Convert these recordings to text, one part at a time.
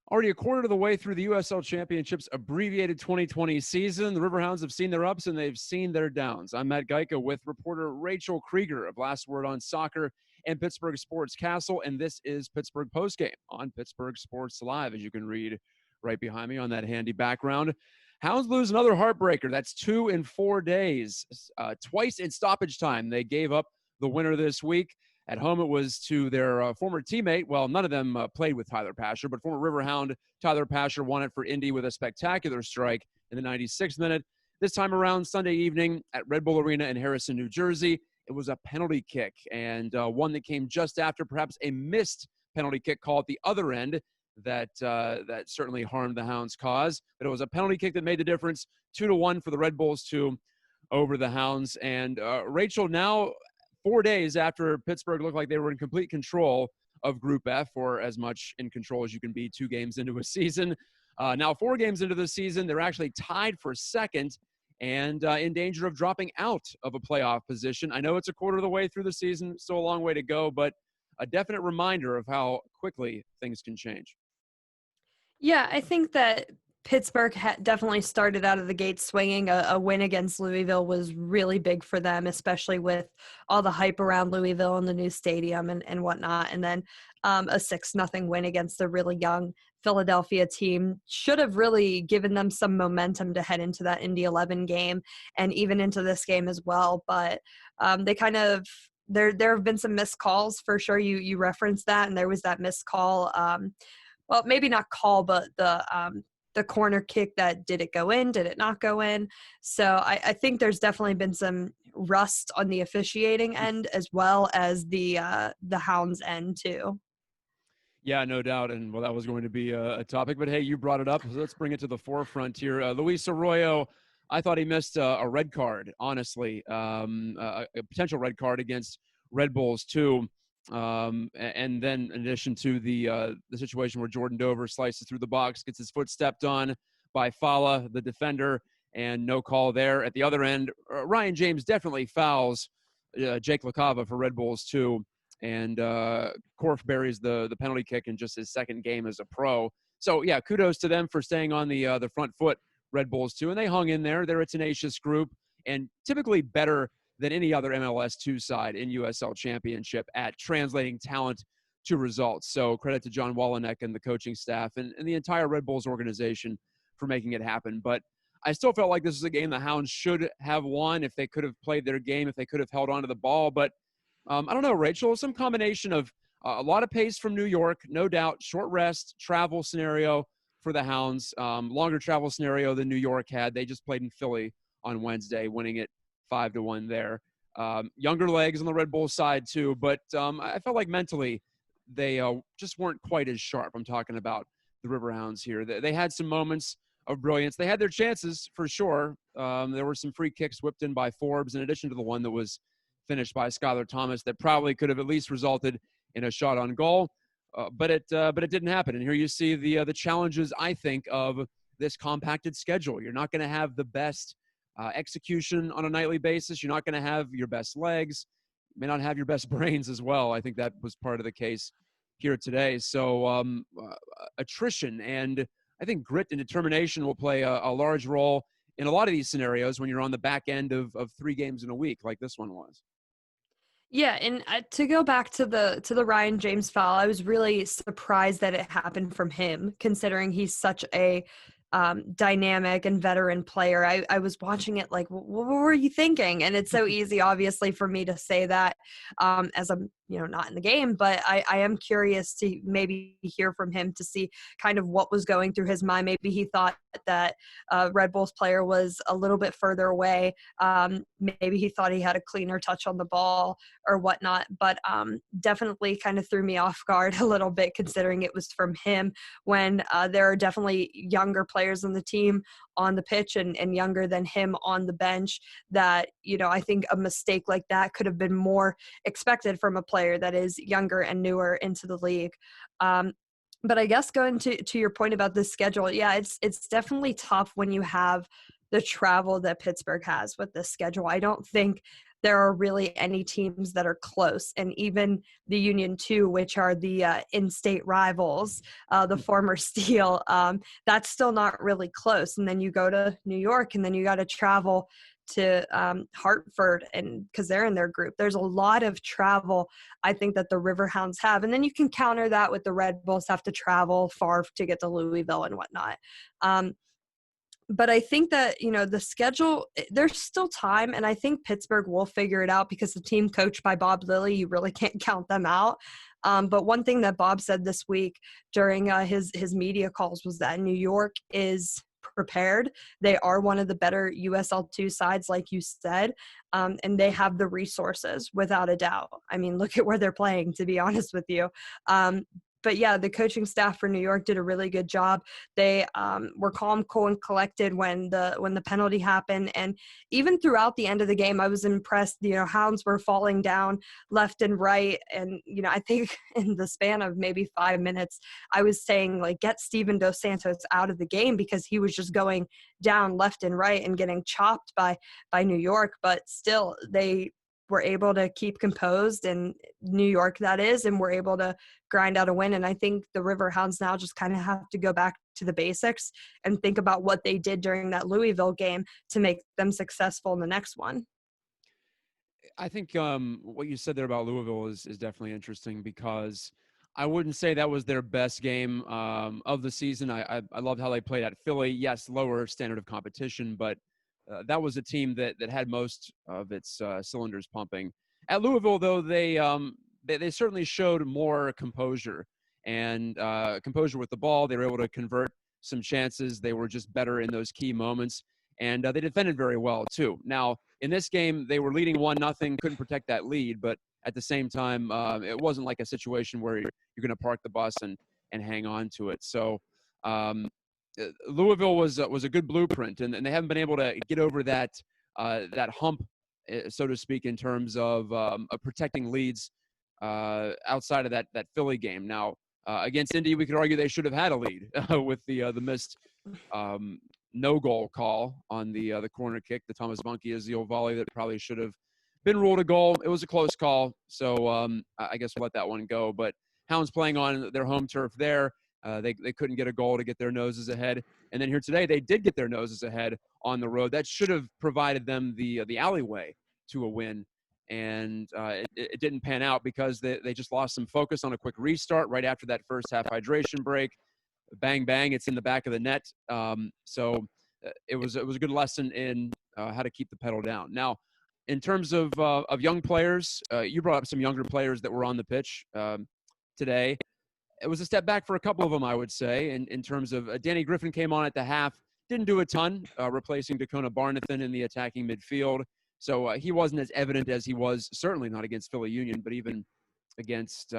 Already a quarter of the way through the USL Championship's abbreviated 2020 season, the Riverhounds have seen their ups and they've seen their downs. I'm Matt Gajtka with reporter Rachael Kriger of Last Word on Soccer and Pittsburgh Sports Castle, and this is Pittsburgh Postgame on Pittsburgh Sports Live, as you can read right behind me on that handy background. Hounds lose another heartbreaker. That's 2 in 4 days, twice in stoppage time. They gave up the winner this week. At home, it was to their former teammate. Well, none of them played with Tyler Pasher, but former Riverhound Tyler Pasher won it for Indy with a spectacular strike in the 96th minute. This time around, Sunday evening at Red Bull Arena in Harrison, New Jersey, it was a penalty kick, and one that came just after perhaps a missed penalty kick call at the other end that certainly harmed the Hounds' cause. But it was a penalty kick that made the difference, 2-1 for the Red Bulls 2 over the Hounds. And Rachael, now 4 days after Pittsburgh looked like they were in complete control of Group F, or as much in control as you can be 2 games into a season. Now 4 games into the season, they're actually tied for second and in danger of dropping out of a playoff position. I know it's a quarter of the way through the season, still a long way to go, but a definite reminder of how quickly things can change. Yeah, I think that Pittsburgh definitely started out of the gate swinging. A win against Louisville was really big for them, especially with all the hype around Louisville and the new stadium and whatnot. And then a 6-0 win against a really young Philadelphia team should have really given them some momentum to head into that Indy 11 game and even into this game as well. But they kind of – there have been some missed calls for sure. You referenced that, and there was that missed call. Well, maybe not call, but the corner kick that did it go in? Did it not go in? So I think there's definitely been some rust on the officiating end as well as the Hounds end too. Yeah, no doubt. And well, that was going to be a topic, but hey, you brought it up. So let's bring it to the forefront here. Luis Arroyo, I thought he missed a red card, honestly, a potential red card against Red Bulls too. And then in addition to the situation where Jordan Dover slices through the box, gets his foot stepped on by Fala, the defender, and no call there. At the other end, Ryan James definitely fouls Jake LaCava for Red Bulls too. And Korf buries the penalty kick in just his second game as a pro. So yeah, kudos to them for staying on the front foot, Red Bulls too. And they hung in there. They're a tenacious group and typically better than any other MLS 2 side in USL Championship at translating talent to results. So credit to John Walenek and the coaching staff and the entire Red Bulls organization for making it happen. But I still felt like this was a game the Hounds should have won if they could have played their game, if they could have held on to the ball. But I don't know, Rachael, some combination of a lot of pace from New York, no doubt, short rest, travel scenario for the Hounds, longer travel scenario than New York had. They just played in Philly on Wednesday, winning it 5-1 there. Younger legs on the Red Bull side too, but I felt like mentally they just weren't quite as sharp. I'm talking about the Riverhounds here. They had some moments of brilliance. They had their chances for sure. There were some free kicks whipped in by Forbes, in addition to the one that was finished by Skylar Thomas that probably could have at least resulted in a shot on goal, but it didn't happen. And here you see the challenges, I think, of this compacted schedule. You're not going to have the best execution on a nightly basis. You're not going to have your best legs. You may not have your best brains as well. I think that was part of the case here today. So attrition and I think grit and determination will play a large role in a lot of these scenarios when you're on the back end of 3 games in a week like this one was. Yeah, and to go back to the Ryan James foul, I was really surprised that it happened from him, considering he's such a dynamic and veteran player. I was watching it like, what were you thinking? And it's so easy, obviously, for me to say that as I'm not in the game, but I am curious to maybe hear from him to see kind of what was going through his mind. Maybe he thought that Red Bulls player was a little bit further away. Maybe he thought he had a cleaner touch on the ball or whatnot, but definitely kind of threw me off guard a little bit considering it was from him when there are definitely younger players on the team on the pitch and younger than him on the bench that, I think a mistake like that could have been more expected from a player that is younger and newer into the league. But I guess going to your point about the schedule, yeah, it's definitely tough when you have the travel that Pittsburgh has with this schedule. I don't think there are really any teams that are close. And even the Union 2, which are the in-state rivals, the former Steel, that's still not really close. And then you go to New York, and then you got to travel to Hartford, and because they're in their group. There's a lot of travel I think that the Riverhounds have. And then you can counter that with the Red Bulls have to travel far to get to Louisville and whatnot. But I think that, you know, the schedule, there's still time, and I think Pittsburgh will figure it out because the team coached by Bob Lilley, you really can't count them out. But one thing that Bob said this week during his media calls was that New York is prepared. They are one of the better USL2 sides, like you said, and they have the resources without a doubt. I mean, look at where they're playing, to be honest with you. But yeah, the coaching staff for New York did a really good job. They were calm, cool, and collected when the penalty happened, and even throughout the end of the game, I was impressed. You know, Hounds were falling down left and right, and you know, I think in the span of maybe 5 minutes, I was saying like, get Steven Dos Santos out of the game because he was just going down left and right and getting chopped by New York. But still, they were able to keep composed, in New York that is, and were able to grind out a win. And I think the Riverhounds now just kind of have to go back to the basics and think about what they did during that Louisville game to make them successful in the next one. I think what you said there about Louisville is definitely interesting, because I wouldn't say that was their best game of the season. I loved how they played at Philly. Yes, lower standard of competition, but that was a team that had most of its cylinders pumping. At Louisville, though, they certainly showed more composure and composure with the ball. They were able to convert some chances. They were just better in those key moments, and they defended very well too. Now, in this game, they were leading 1-0, couldn't protect that lead, but at the same time, it wasn't like a situation where you're going to park the bus and hang on to it. So Louisville was a good blueprint, and they haven't been able to get over that hump, so to speak, in terms of protecting leads outside of that Philly game. Now, against Indy, we could argue they should have had a lead with the missed no goal call on the corner kick. The Thomas Bunke is the old volley that probably should have been ruled a goal. It was a close call, so I guess we'll let that one go. But Hounds playing on their home turf there. They couldn't get a goal to get their noses ahead. And then here today, they did get their noses ahead on the road. That should have provided them the alleyway to a win. And it didn't pan out because they just lost some focus on a quick restart right after that first half hydration break. Bang, bang, it's in the back of the net. So it was a good lesson in how to keep the pedal down. Now, in terms of young players, you brought up some younger players that were on the pitch today. It was a step back for a couple of them, I would say, in terms of Danny Griffin came on at the half, didn't do a ton, replacing Dakota Barnathan in the attacking midfield. So he wasn't as evident as he was, certainly not against Philly Union, but even against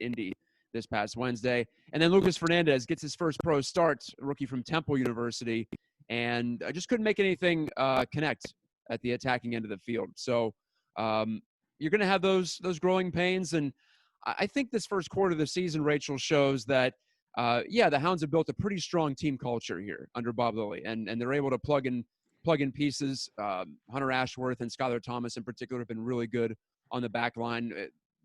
Indy this past Wednesday. And then Lucas Fernandez gets his first pro start, rookie from Temple University, and I just couldn't make anything connect at the attacking end of the field. So you're going to have those growing pains, and I think this first quarter of the season, Rachael, shows that, the Hounds have built a pretty strong team culture here under Bob Lilley, and they're able to plug in pieces. Hunter Ashworth and Skylar Thomas in particular have been really good on the back line.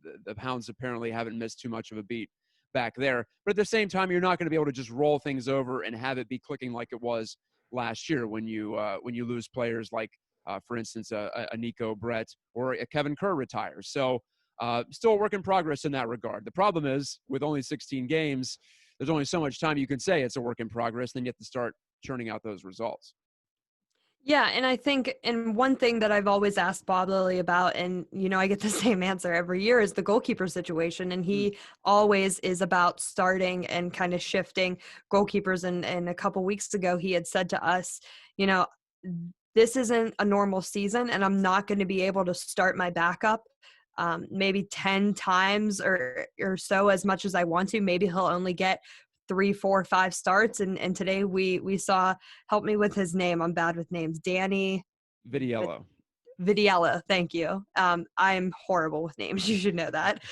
The Hounds apparently haven't missed too much of a beat back there. But at the same time, you're not going to be able to just roll things over and have it be clicking like it was last year when you lose players like, for instance, a Nico Brett or a Kevin Kerr retires. So still a work in progress in that regard. The problem is, with only 16 games, there's only so much time you can say it's a work in progress, then you have to start churning out those results. Yeah, and I think, and one thing that I've always asked Bob Lilley about, and, you know, I get the same answer every year, is the goalkeeper situation. And he always is about starting and kind of shifting goalkeepers. And a couple weeks ago, he had said to us, you know, this isn't a normal season, and I'm not going to be able to start my backup maybe 10 times or so as much as I want to. Maybe he'll only get 3, 4, 5 starts. And today we saw, help me with his name, I'm bad with names, Danny Vitiello. Vidiello, thank you. I'm horrible with names. You should know that.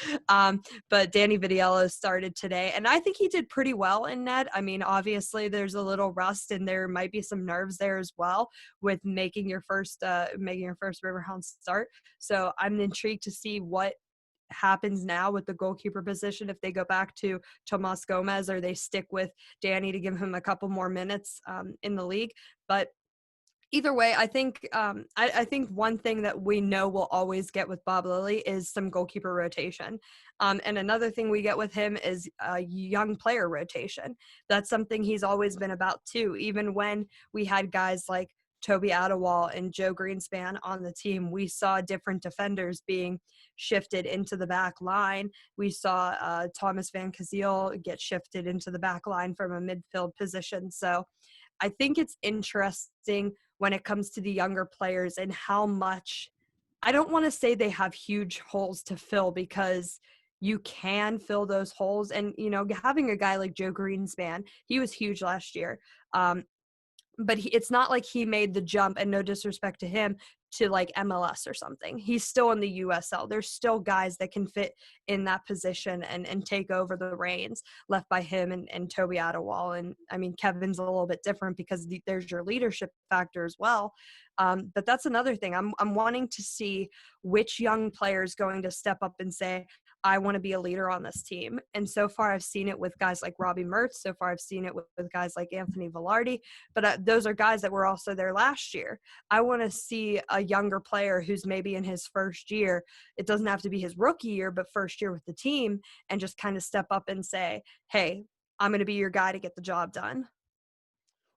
But Danny Vidiello started today, and I think he did pretty well in net. I mean, obviously there's a little rust, and there might be some nerves there as well with making your first Riverhounds start. So I'm intrigued to see what happens now with the goalkeeper position, if they go back to Tomas Gomez or they stick with Danny to give him a couple more minutes in the league. But either way, I think I think one thing that we know we'll always get with Bob Lilley is some goalkeeper rotation. And another thing we get with him is a young player rotation. That's something he's always been about too. Even when we had guys like Toby Adewale and Joe Greenspan on the team, we saw different defenders being shifted into the back line. We saw Thomas Van Kazeel get shifted into the back line from a midfield position. So I think it's interesting when it comes to the younger players and how much, I don't want to say they have huge holes to fill, because you can fill those holes. And, you know, having a guy like Joe Greenspan, he was huge last year. But it's not like he made the jump, and no disrespect to him, to like MLS or something. He's still in the USL. There's still guys that can fit in that position and take over the reins left by him and Toby Adewale. And I mean, Kevin's a little bit different because there's your leadership factor as well. But that's another thing. I'm wanting to see which young player is going to step up and say, I want to be a leader on this team. And so far I've seen it with guys like Robbie Mertz. So far I've seen it with guys like Anthony Velarde, but those are guys that were also there last year. I want to see a younger player who's maybe in his first year. It doesn't have to be his rookie year, but first year with the team, and just kind of step up and say, hey, I'm going to be your guy to get the job done.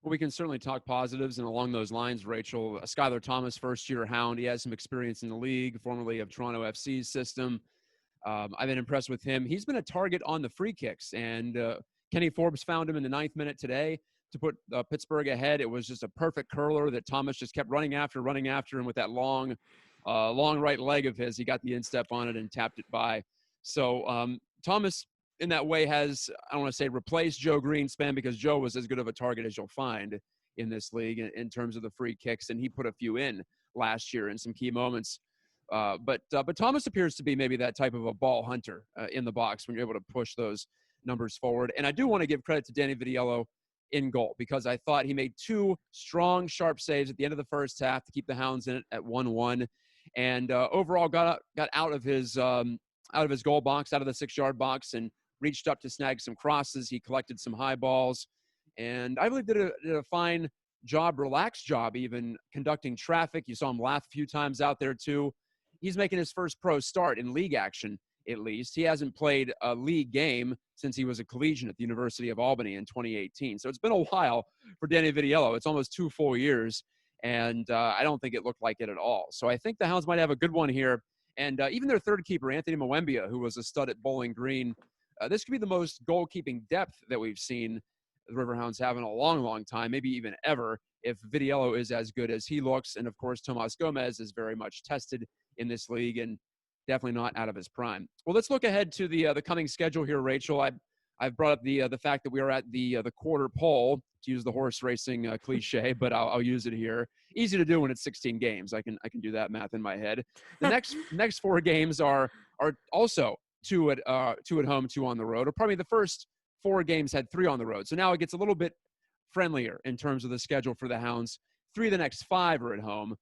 Well, we can certainly talk positives, and along those lines, Rachael, Skylar Thomas, first-year Hound. He has some experience in the league, formerly of Toronto FC's system. I've been impressed with him. He's been a target on the free kicks, and Kenny Forbes found him in the 9th minute today to put Pittsburgh ahead. It was just a perfect curler that Thomas just kept running after, and with that long right leg of his, he got the instep on it and tapped it by. So Thomas, in that way, has, I don't want to say replaced Joe Greenspan, because Joe was as good of a target as you'll find in this league in terms of the free kicks, and he put a few in last year in some key moments. But Thomas appears to be maybe that type of a ball hunter in the box when you're able to push those numbers forward. And I do want to give credit to Danny Vidiello in goal, because I thought he made 2 strong, sharp saves at the end of the first half to keep the Hounds in it at 1-1, and overall got out of his goal box, out of the 6-yard box, and reached up to snag some crosses. He collected some high balls, and I believe did a fine job, relaxed job, even conducting traffic. You saw him laugh a few times out there too. He's making his first pro start in league action, at least. He hasn't played a league game since he was a collegian at the University of Albany in 2018. So it's been a while for Danny Vidiello. It's almost 2 full years, and I don't think it looked like it at all. So I think the Hounds might have a good one here. And even their third keeper, Anthony Mwembia, who was a stud at Bowling Green, this could be the most goalkeeping depth that we've seen the Riverhounds have in a long, long time, maybe even ever, if Vidiello is as good as he looks. And, of course, Tomas Gomez is very much tested in this league and definitely not out of his prime. Well, let's look ahead to the coming schedule here, Rachael. I've brought up the fact that we are at the quarter pole, to use the horse racing cliche, but I'll use it here. Easy to do when it's 16 games. I can do that math in my head. The next 4 games are also 2 at home, 2 on the road. Or probably the first 4 games had 3 on the road. So now it gets a little bit friendlier in terms of the schedule for the Hounds. 3 of the next 5 are at home,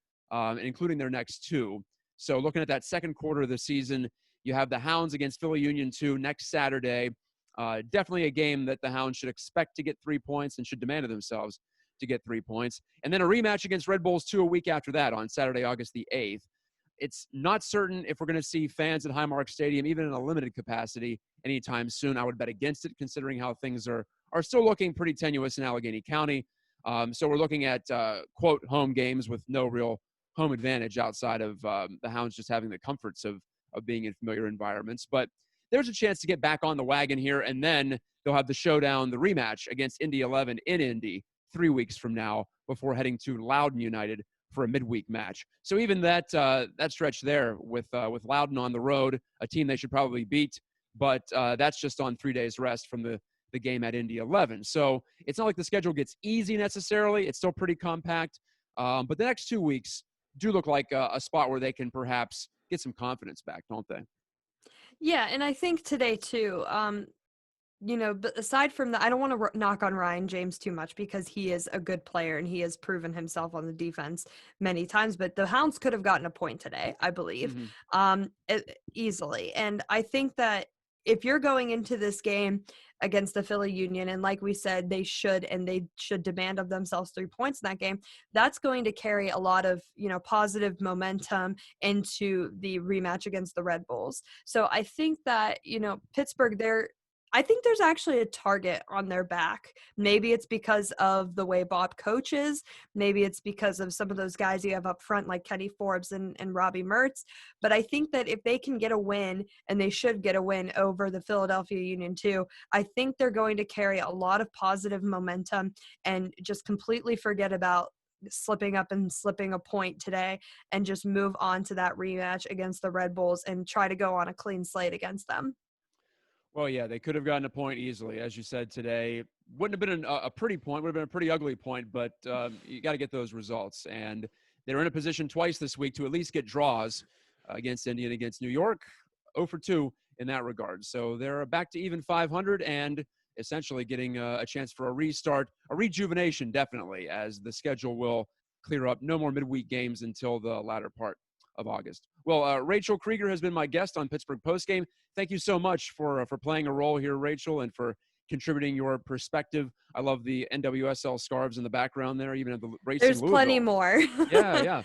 including their next 2. So looking at that second quarter of the season, you have the Hounds against Philly Union 2 next Saturday. Definitely a game that the Hounds should expect to get 3 points and should demand of themselves to get 3 points. And then a rematch against Red Bulls 2 a week after that on Saturday, August the 8th. It's not certain if we're going to see fans at Highmark Stadium, even in a limited capacity, anytime soon. I would bet against it, considering how things are still looking pretty tenuous in Allegheny County. So we're looking at, quote, home games with no real home advantage outside of the Hounds just having the comforts of being in familiar environments. But there's a chance to get back on the wagon here, and then they'll have the showdown, the rematch against Indy 11 in Indy 3 weeks from now before heading to Loudoun United for a midweek match. So even that stretch there with Loudoun on the road, a team they should probably beat, but that's just on 3 days rest from the game at Indy 11. So it's not like the schedule gets easy necessarily. It's still pretty compact. But the next 2 weeks do look like a spot where they can perhaps get some confidence back, don't they? Yeah, and I think today too, but aside from that, I don't want to knock on Ryan James too much because he is a good player and he has proven himself on the defense many times. But the Hounds could have gotten a point today, I believe, easily. And I think that if you're going into this game against the Philly Union, and like we said, they should demand of themselves 3 points in that game, that's going to carry a lot of, positive momentum into the rematch against the Red Bulls. So I think that, Pittsburgh, I think there's actually a target on their back. Maybe it's because of the way Bob coaches. Maybe it's because of some of those guys you have up front like Kenny Forbes and Robbie Mertz. But I think that if they can get a win, and they should get a win over the Philadelphia Union too, I think they're going to carry a lot of positive momentum and just completely forget about slipping up and slipping a point today and just move on to that rematch against the Red Bulls and try to go on a clean slate against them. Well, yeah, they could have gotten a point easily, as you said today. Wouldn't have been a pretty point, would have been a pretty ugly point, but you got to get those results. And they're in a position twice this week to at least get draws against Indy and against New York. 0 for 2 in that regard. So they're back to even 500 and essentially getting a chance for a restart, a rejuvenation, definitely, as the schedule will clear up. No more midweek games until the latter part of August. Well, Rachael Kriger has been my guest on Pittsburgh Postgame. Thank you so much for playing a role here, Rachael, and for contributing your perspective. I love the NWSL scarves in the background there, even at the race There's in Louisville. Plenty more. Yeah.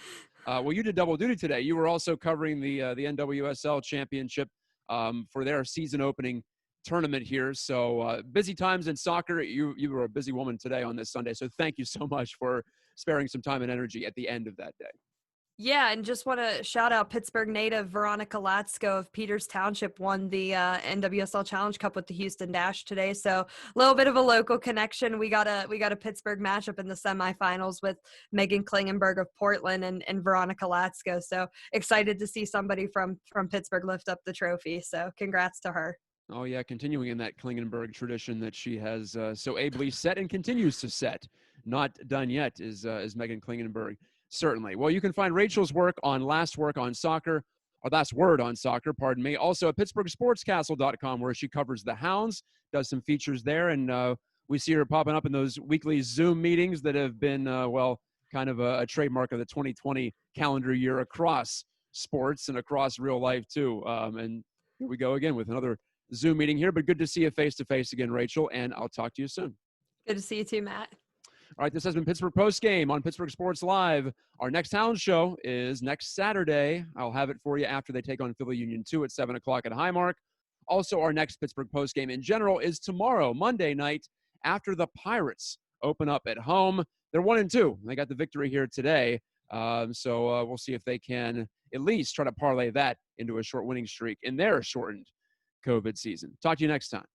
Well, you did double duty today. You were also covering the NWSL championship for their season opening tournament here. So busy times in soccer. You were a busy woman today on this Sunday. So thank you so much for sparing some time and energy at the end of that day. Yeah, and just want to shout out Pittsburgh native Veronica Latsko of Peters Township won the NWSL Challenge Cup with the Houston Dash today. So a little bit of a local connection. We got a Pittsburgh matchup in the semifinals with Megan Klingenberg of Portland and Veronica Latsko. So excited to see somebody from Pittsburgh lift up the trophy. So congrats to her. Oh, yeah, continuing in that Klingenberg tradition that she has so ably set and continues to set. Not done yet is Megan Klingenberg. Certainly. Well, you can find Rachael's work on Last Word on Soccer, pardon me. Also at PittsburghSportsCastle.com, where she covers the Hounds, does some features there, and we see her popping up in those weekly Zoom meetings that have been, kind of a trademark of the 2020 calendar year across sports and across real life, too. And here we go again with another Zoom meeting here, but good to see you face-to-face again, Rachael, and I'll talk to you soon. Good to see you too, Matt. All right, this has been Pittsburgh Postgame on Pittsburgh Sports Live. Our next Hound show is next Saturday. I'll have it for you after they take on Philly Union 2 at 7 o'clock at Highmark. Also, our next Pittsburgh Postgame in general is tomorrow, Monday night, after the Pirates open up at home. They're 1-2. They got the victory here today. So we'll see if they can at least try to parlay that into a short winning streak in their shortened COVID season. Talk to you next time.